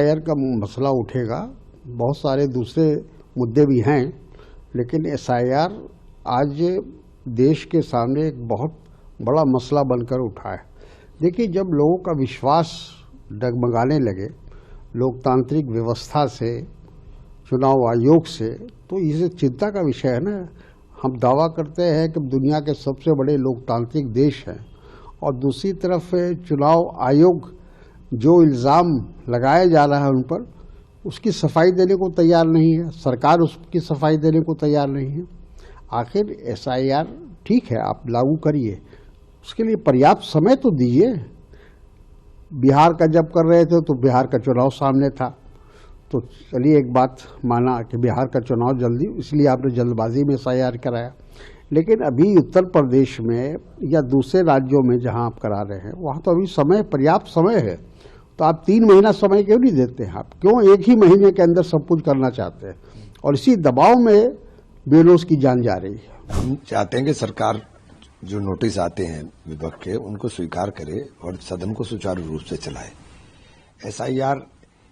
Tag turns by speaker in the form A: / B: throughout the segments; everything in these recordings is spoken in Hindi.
A: एसआईआर का मसला उठेगा, बहुत सारे दूसरे मुद्दे भी हैं, लेकिन एसआईआर आज देश के सामने एक बहुत बड़ा मसला बनकर उठा है। देखिए, जब लोगों का विश्वास डगमगाने लगे लोकतांत्रिक व्यवस्था से, चुनाव आयोग से, तो इसे चिंता का विषय है ना। हम दावा करते हैं कि दुनिया के सबसे बड़े लोकतांत्रिक देश हैं, और दूसरी तरफ चुनाव आयोग जो इल्ज़ाम लगाया जा रहा है उन पर, उसकी सफाई देने को तैयार नहीं है, सरकार उसकी सफाई देने को तैयार नहीं है। आखिर एसआईआर ठीक है, आप लागू करिए, उसके लिए पर्याप्त समय तो दीजिए। बिहार का जब कर रहे थे तो बिहार का चुनाव सामने था, तो चलिए एक बात माना कि बिहार का चुनाव जल्दी, इसलिए आपने जल्दबाजी में एसआईआर कराया। लेकिन अभी उत्तर प्रदेश में या दूसरे राज्यों में जहां आप करा रहे हैं, वहां तो अभी समय, पर्याप्त समय है। तो आप 3 महीना समय क्यों नहीं देते हैं? आप क्यों एक ही महीने के अंदर सब कुछ करना चाहते हैं? और इसी दबाव में बेरोज की जान जा रही है।
B: हम चाहते हैं कि सरकार जो नोटिस आते हैं विपक्ष के, उनको स्वीकार करे और सदन को सुचारू रूप से चलाए। एसआईआर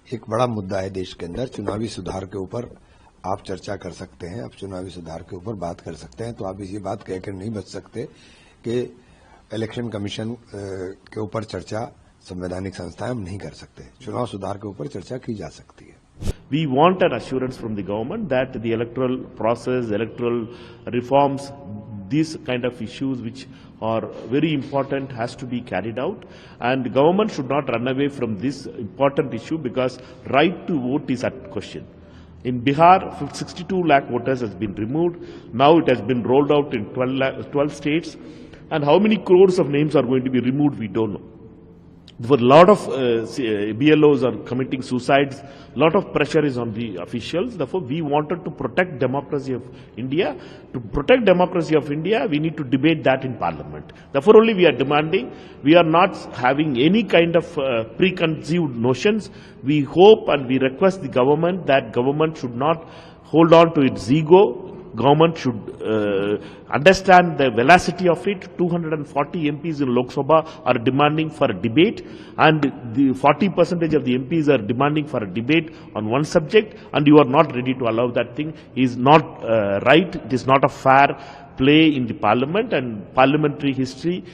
B: एक बड़ा मुद्दा है देश के अंदर। चुनावी सुधार के ऊपर आप चर्चा कर सकते हैं, आप चुनावी सुधार के ऊपर बात कर सकते हैं, तो आप ये बात कहकर नहीं बच सकते कि इलेक्शन कमीशन के ऊपर चर्चा संवैधानिक संस्थाएं हम नहीं कर सकते। चुनाव सुधार के ऊपर चर्चा की जा सकती है।
C: We want an assurance from the government that the electoral process, electoral reforms, these kind of issues which are very important has to be carried out, and the government should not run away from this important issue because right to vote is at question. In Bihar, 62 lakh voters has been removed. Now it has been rolled out in 12 states, and how many crores of names are going to be removed, we don't know. For a lot of BLOs are committing suicides. A lot of pressure is on the officials. Therefore, we wanted to protect democracy of India. To protect democracy of India, we need to debate that in Parliament. Therefore, only we are demanding. We are not having any kind of preconceived notions. We hope and we request the government that government should not hold on to its ego. Government should understand the velocity of it. 240 MPs in Lok Sabha are demanding for a debate, and the 40% of the MPs are demanding for a debate on one subject, and you are not ready to allow that thing. Is not right. It is not a fair play in the parliament, and parliamentary history